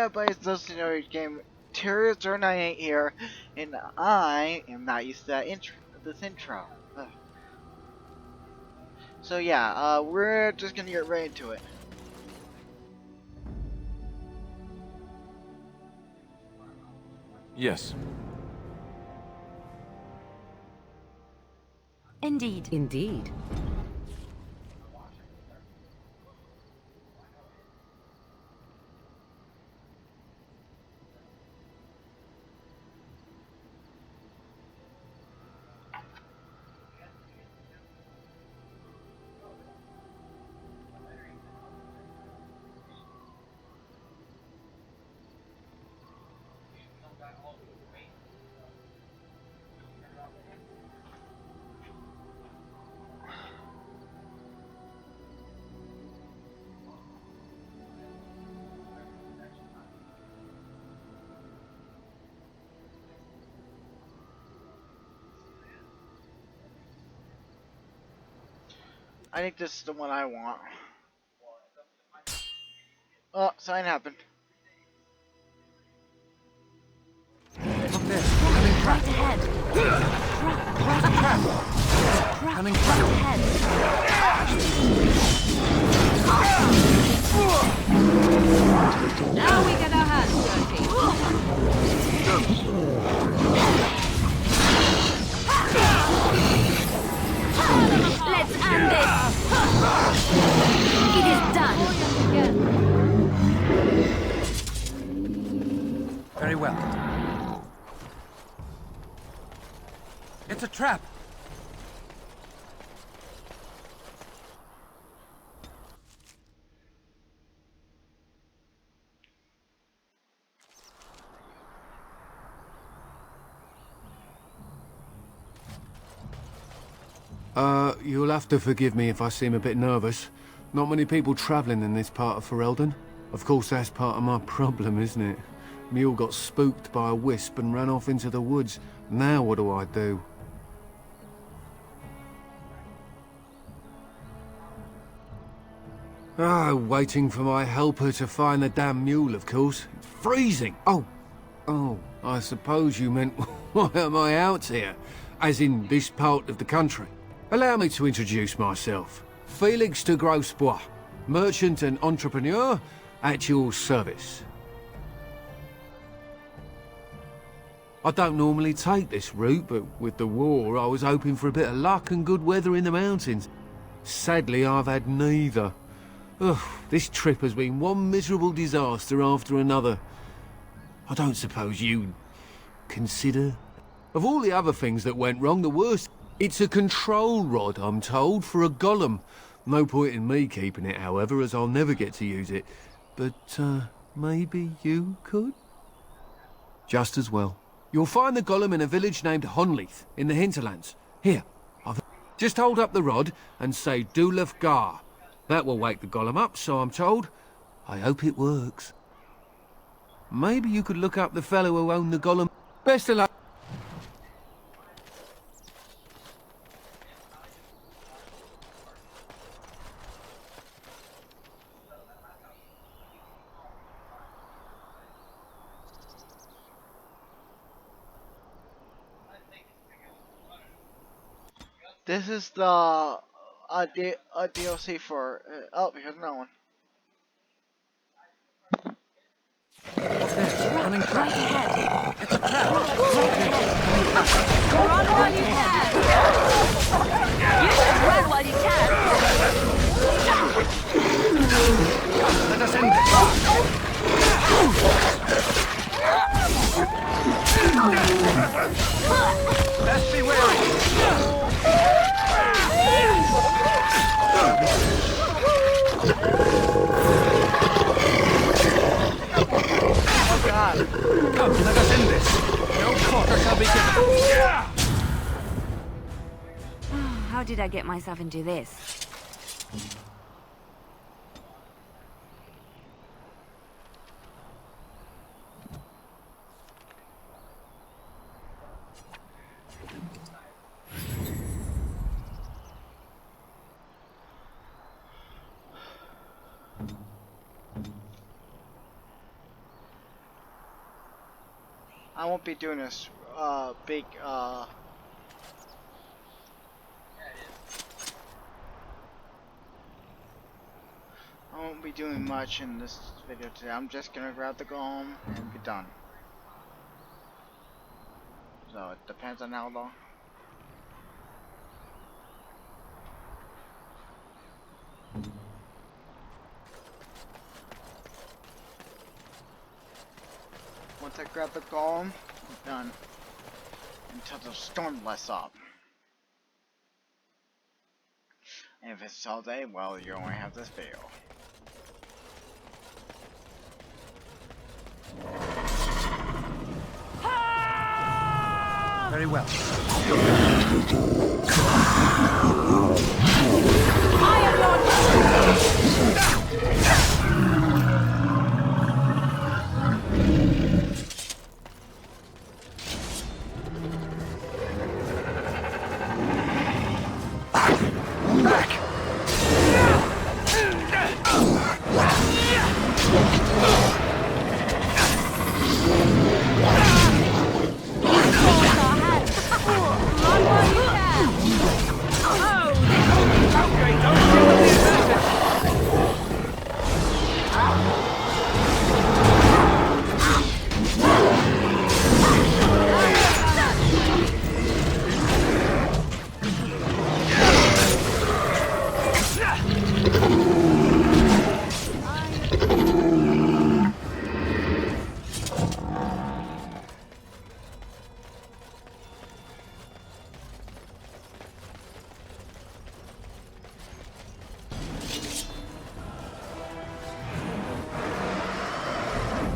everybody, it's listening to your game Terrier098 here, and I am not used to this intro. Ugh. So yeah, we're just gonna get right into it. Yes. Indeed. Indeed. I think this is the one I want. Oh, sign happened. Look there. Right ahead. Right ahead. Coming Right ahead. Now we get our hands dirty. Let's end this. It is done. Very well. It's a trap. You'll have to forgive me if I seem a bit nervous. Not many people travelling in this part of Ferelden. Of course, that's part of my problem, isn't it? Mule got spooked by a wisp and ran off into the woods. Now what do I do? Waiting for my helper to find the damn mule, of course. It's freezing! Oh, I suppose you meant, why am I out here? As in this part of the country. Allow me to introduce myself. Felix de Grosbois, merchant and entrepreneur at your service. I don't normally take this route, but with the war I was hoping for a bit of luck and good weather in the mountains. Sadly, I've had neither. Ugh, this trip has been one miserable disaster after another. I don't suppose you'd consider... Of all the other things that went wrong, the worst... It's a control rod, I'm told, for a golem. No point in me keeping it, however, as I'll never get to use it. But, maybe you could? Just as well. You'll find the golem in a village named Honleith, in the hinterlands. Here, just hold up the rod and say Dulaf Gar. That will wake the golem up, so I'm told. I hope it works. Maybe you could look up the fellow who owned the golem. Best of luck. This is the DLC for. Oh, here's another one. What's this? Running Right trap. ahead. It's a trap. Run while you can. You should run while you can. Let us end this. Best be wary. Oh God! Come, let us end this. No quarter shall be given. How did I get myself into this? I won't be doing this big I won't be doing much in this video today. I'm just gonna grab the golem and be done. So it depends on how long. Once I grab the golem, I'm done. Until the storm lets up. And if it's all day, well, you only have this video. Very well.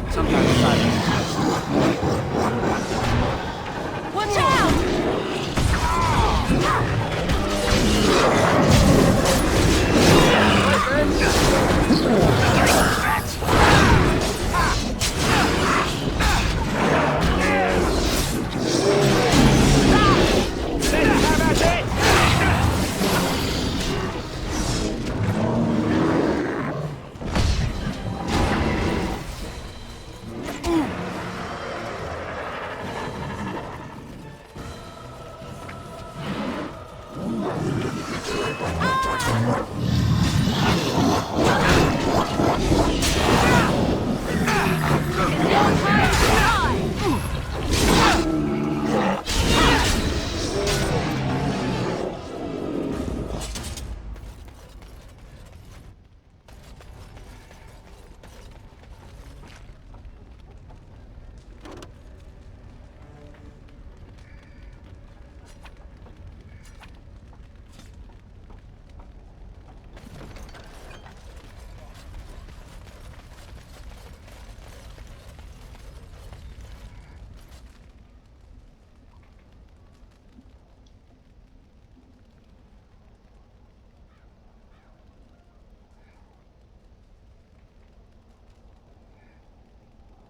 Sometimes silence. Watch out!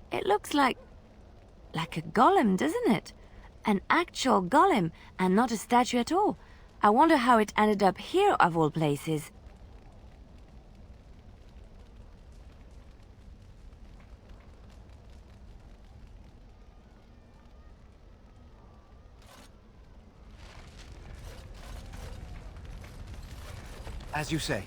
It looks like a golem, doesn't it? An actual golem, and not a statue at all. I wonder how it ended up here, of all places. As you say.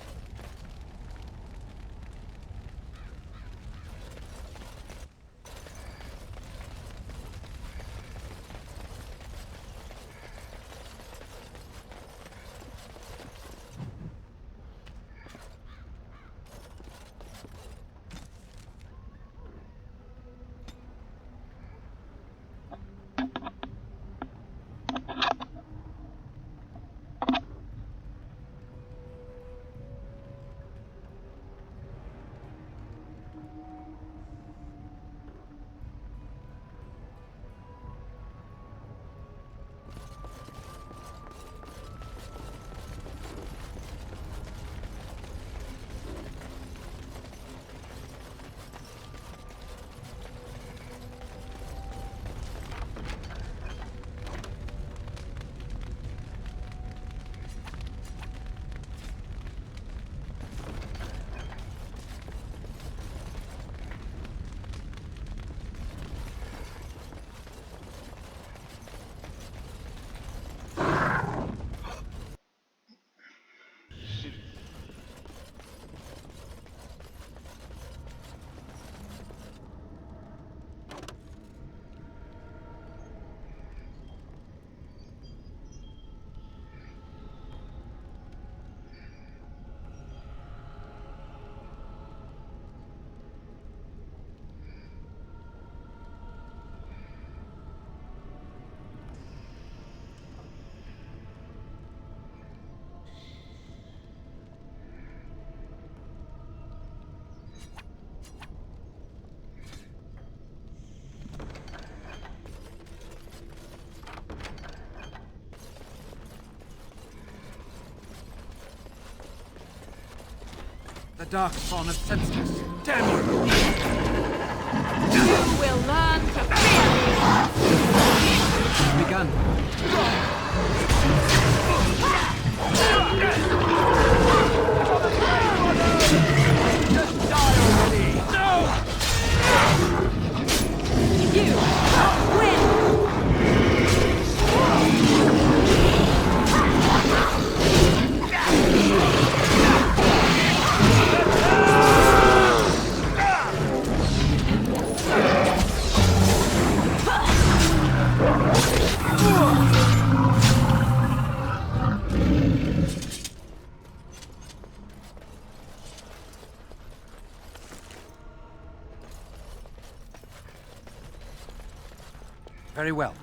Darkspawn have sensed us. Damn you! You will learn to fear me! Begun. You win! Very well.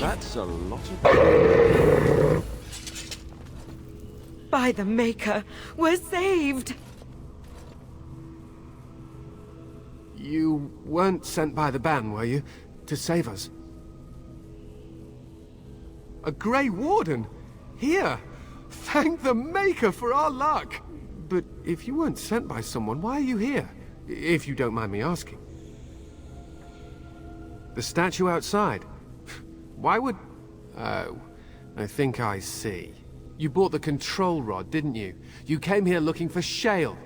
That's a lot of... By the Maker, we're saved! You weren't sent by the ban, were you? To save us? A Grey Warden? Here! Thank the Maker for our luck! But if you weren't sent by someone, why are you here? If you don't mind me asking. The statue outside? Why would... Oh, I think I see. You bought the control rod, didn't you? You came here looking for Shale.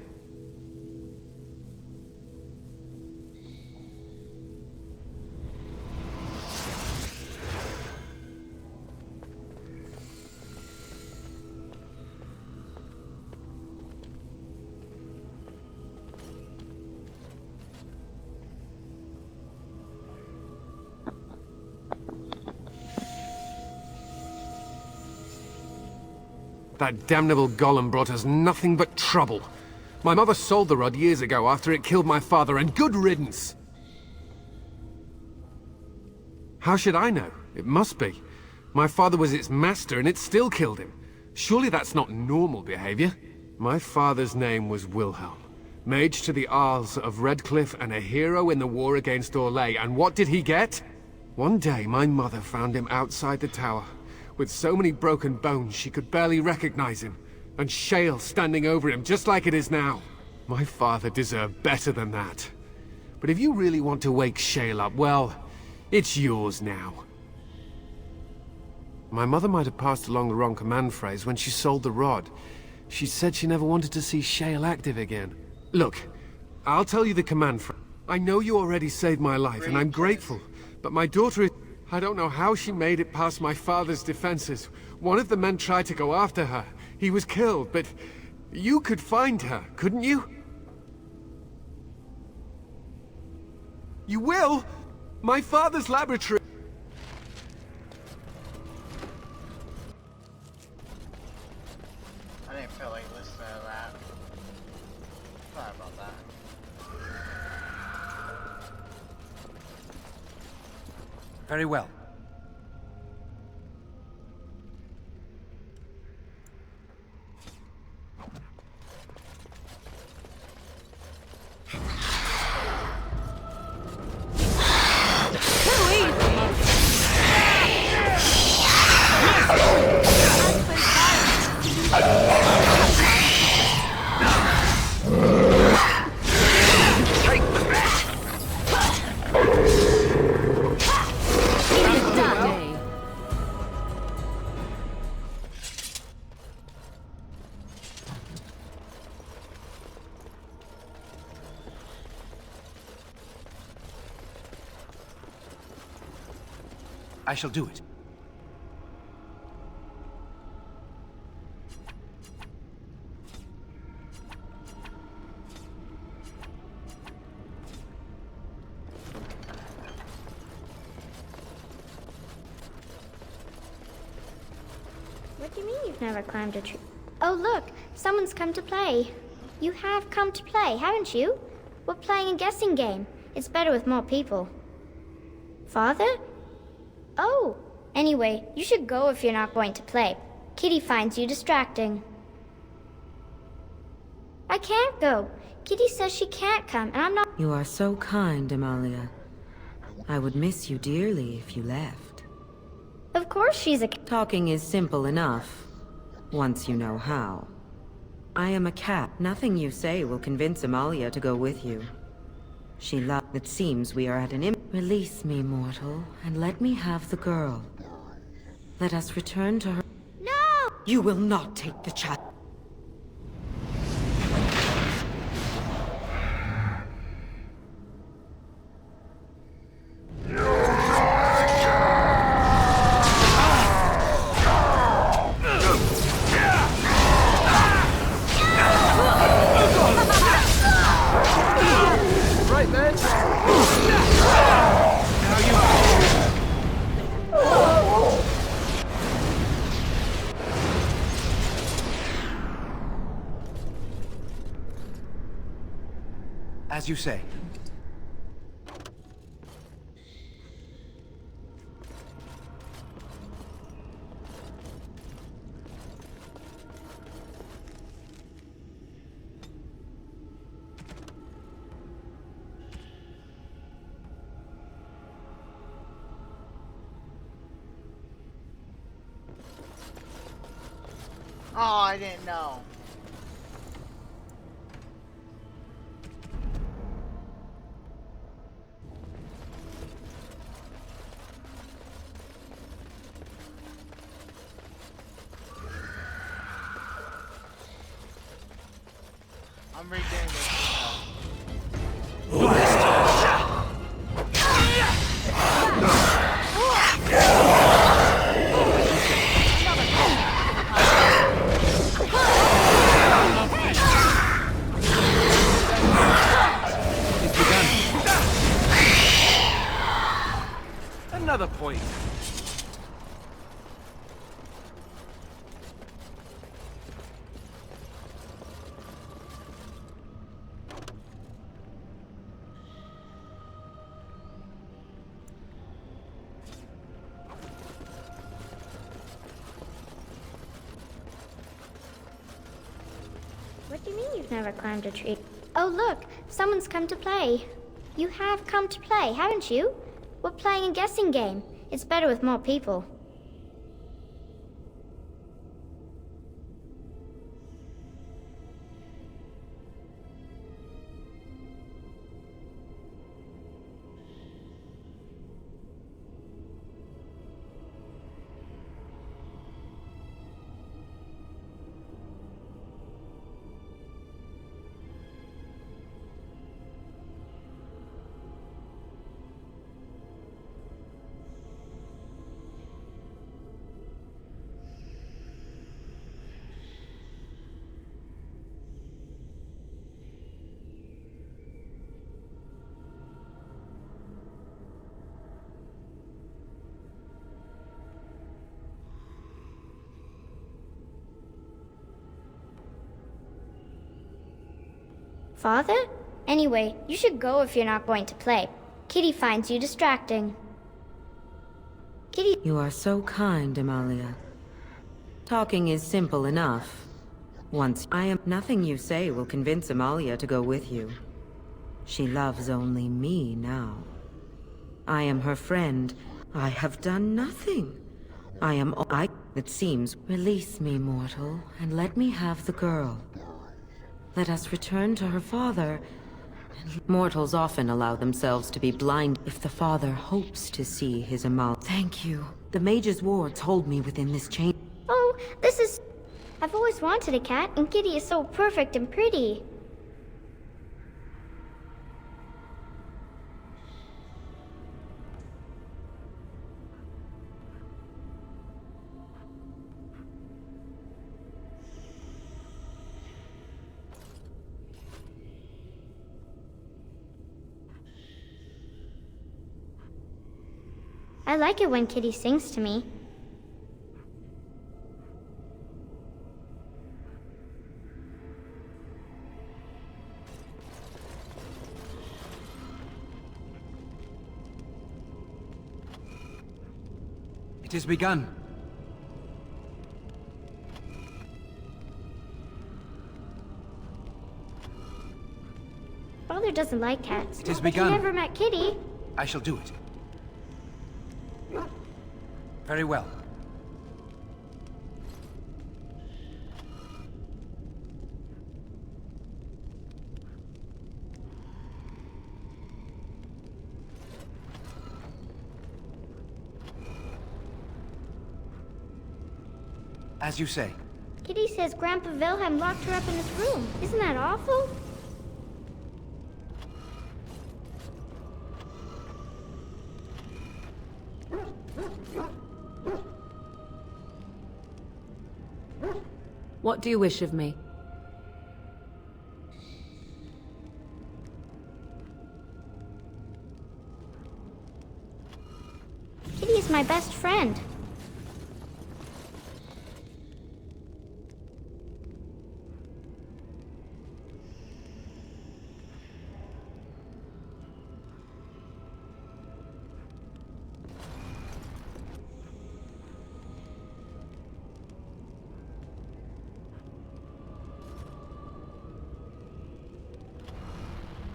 That damnable golem brought us nothing but trouble. My mother sold the rod years ago after it killed my father, and good riddance! How should I know? It must be. My father was its master, and it still killed him. Surely that's not normal behavior. My father's name was Wilhelm, mage to the Isles of Redcliffe and a hero in the war against Orlais, and what did he get? One day, my mother found him outside the tower, with so many broken bones she could barely recognize him, and Shale standing over him just like it is now. My father deserved better than that. But if you really want to wake Shale up, well, it's yours now. My mother might have passed along the wrong command phrase when she sold the rod. She said she never wanted to see Shale active again. Look, I'll tell you the command phrase. I know you already saved my life, and I'm grateful, but my daughter is... I don't know how she made it past my father's defenses. One of the men tried to go after her. He was killed, but you could find her, couldn't you? You will? My father's laboratory... I didn't feel like listening to that. Sorry about that. Very well. I shall do it. What do you mean you've never climbed a tree? Oh, look, someone's come to play. You have come to play, haven't you? We're playing a guessing game. It's better with more people. Father? Oh, anyway, you should go if you're not going to play. Kitty finds you distracting. I can't go. Kitty says she can't come, and I'm not. You are so kind, Amalia. I would miss you dearly if you left. Of course she's a. Talking is simple enough, once you know how. I am a cat. Nothing you say will convince Amalia to go with you. She loves. It seems we are at an Release me, mortal, and let me have the girl. Let us return to her. No! You will not take the child. Right then. Now you. As you say. Oh, I didn't know. I'm redoing this. Another point. What do you mean you've never climbed a tree? Oh, look, someone's come to play. You have come to play, haven't you? We're playing a guessing game. It's better with more people. Father? Anyway, you should go if you're not going to play. Kitty finds you distracting. Kitty. You are so kind, Amalia. Talking is simple enough. Once I am. Nothing you say will convince Amalia to go with you. She loves only me now. I am her friend. I have done nothing. It seems. Release me, mortal, and let me have the girl. Let us return to her father. Mortals often allow themselves to be blind if the father hopes to see his Amalia. Thank you. The mage's wards hold me within this chain. Oh, this is... I've always wanted a cat, and Kitty is so perfect and pretty. I like it when Kitty sings to me. It has begun. Father doesn't like cats. It has He begun. never met Kitty. I shall do it. Very well. As you say. Kitty says Grandpa Wilhelm locked her up in his room. Isn't that awful? What do you wish of me? Kitty is my best friend.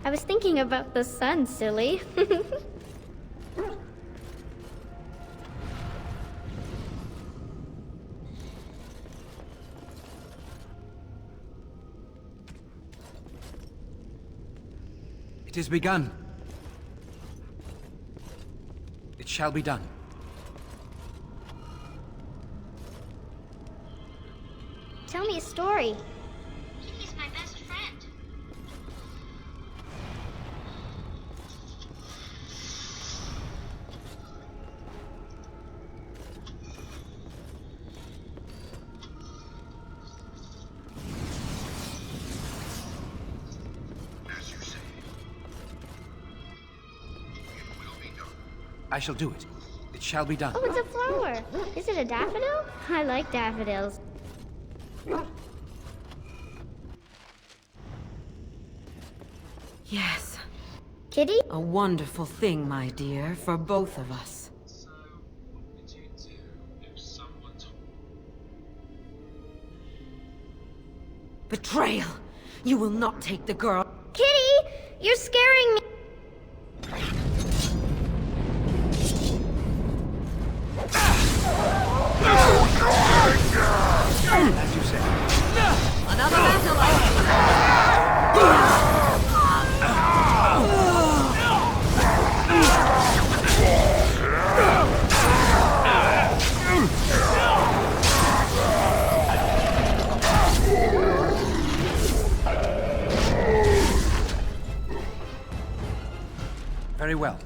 I was thinking about the sun, silly. It is begun. It shall be done. Tell me a story. Kitty's my best friend. I shall do it. It shall be done. Oh, it's a flower. Is it a daffodil? I like daffodils. Yes. Kitty? A wonderful thing, my dear, for both of us. Betrayal! You will not take the girl. Kitty! You're scaring me! As you say. Another battle. Very well.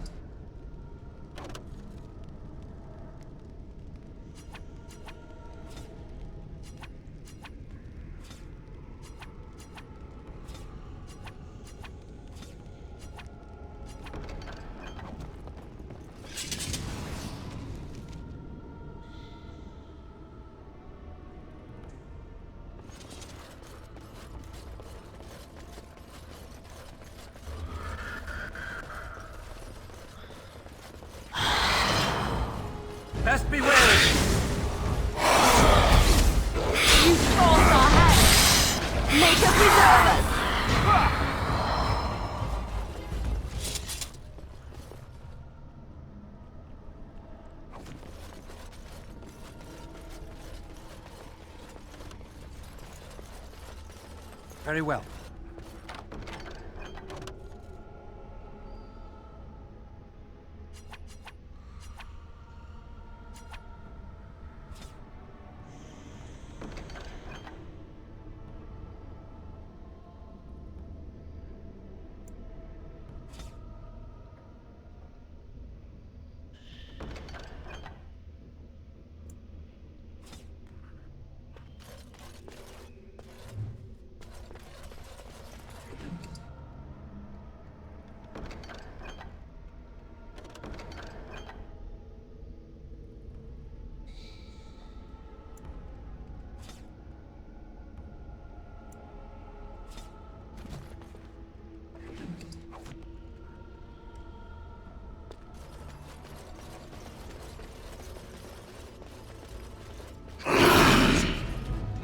Best be wary. You force our hands. Make us preserve us. Very well.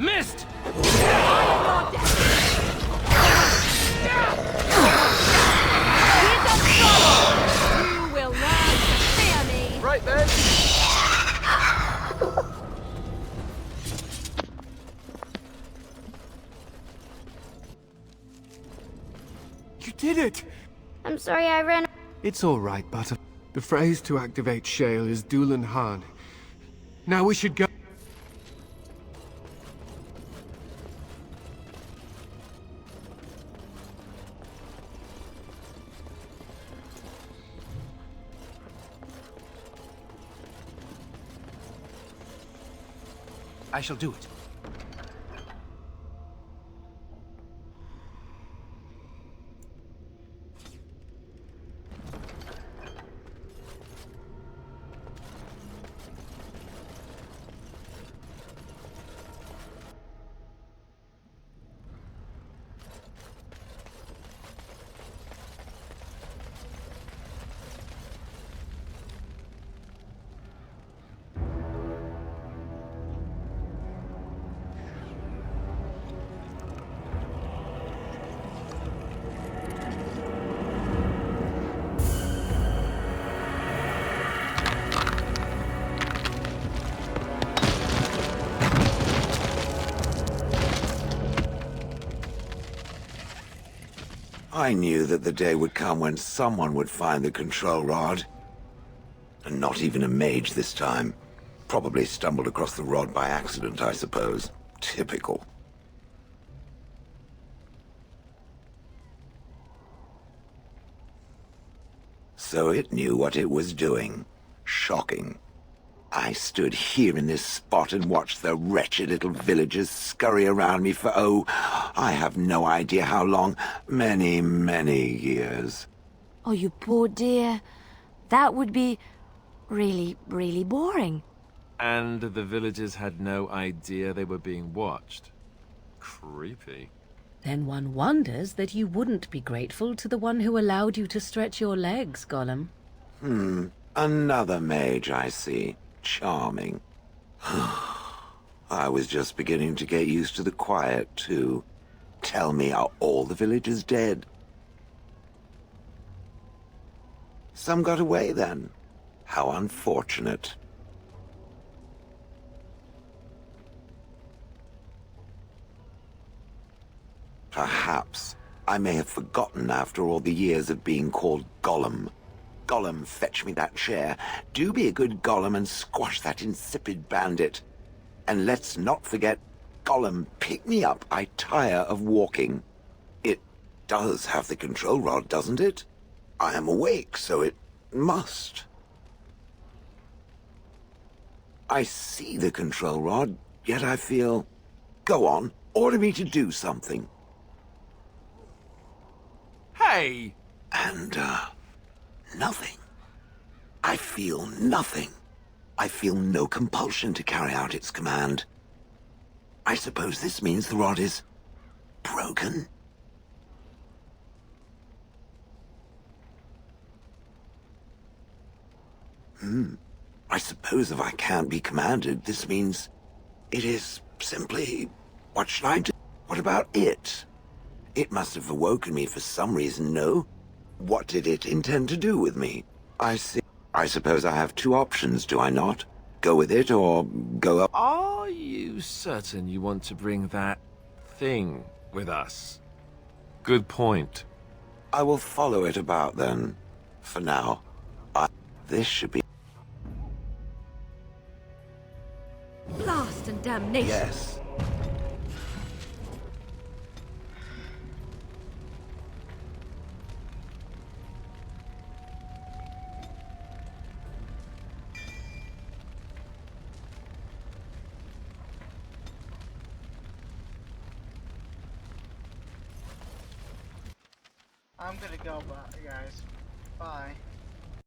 Missed! You will learn to fear me! Right then! You did it! I'm sorry I ran. It's all right, Butter. The phrase to activate Shale is Dulan Han. Now we should go. I shall do it. I knew that the day would come when someone would find the control rod. And not even a mage this time. Probably stumbled across the rod by accident, I suppose. Typical. So it knew what it was doing. Shocking. I stood here in this spot and watched the wretched little villagers scurry around me for, oh, I have no idea how long. Many, many years. Oh, you poor dear. That would be really, really boring. And the villagers had no idea they were being watched. Creepy. Then one wonders that you wouldn't be grateful to the one who allowed you to stretch your legs, Gollum. Another mage, I see. Charming. I was just beginning to get used to the quiet, too. Tell me, are all the villagers dead? Some got away, then. How unfortunate. Perhaps I may have forgotten after all the years of being called Gollum. Gollum, fetch me that chair. Do be a good Gollum and squash that insipid bandit. And let's not forget, Gollum, pick me up. I tire of walking. It does have the control rod, doesn't it? I am awake, so it must. I see the control rod, yet I feel... Go on, order me to do something. Hey! And, nothing. I feel nothing. I feel no compulsion to carry out its command. I suppose this means the rod is... broken? I suppose if I can't be commanded, this means... it is simply... What should I do? What about it? It must have awoken me for some reason, no? What did it intend to do with me? I see. I suppose I have two options, do I not? Go with it, or go up... Are you certain you want to bring that thing with us? Good point. I will follow it about, then. For now. This should be... Blast and damnation. Yes. I'm gonna go, guys. Bye.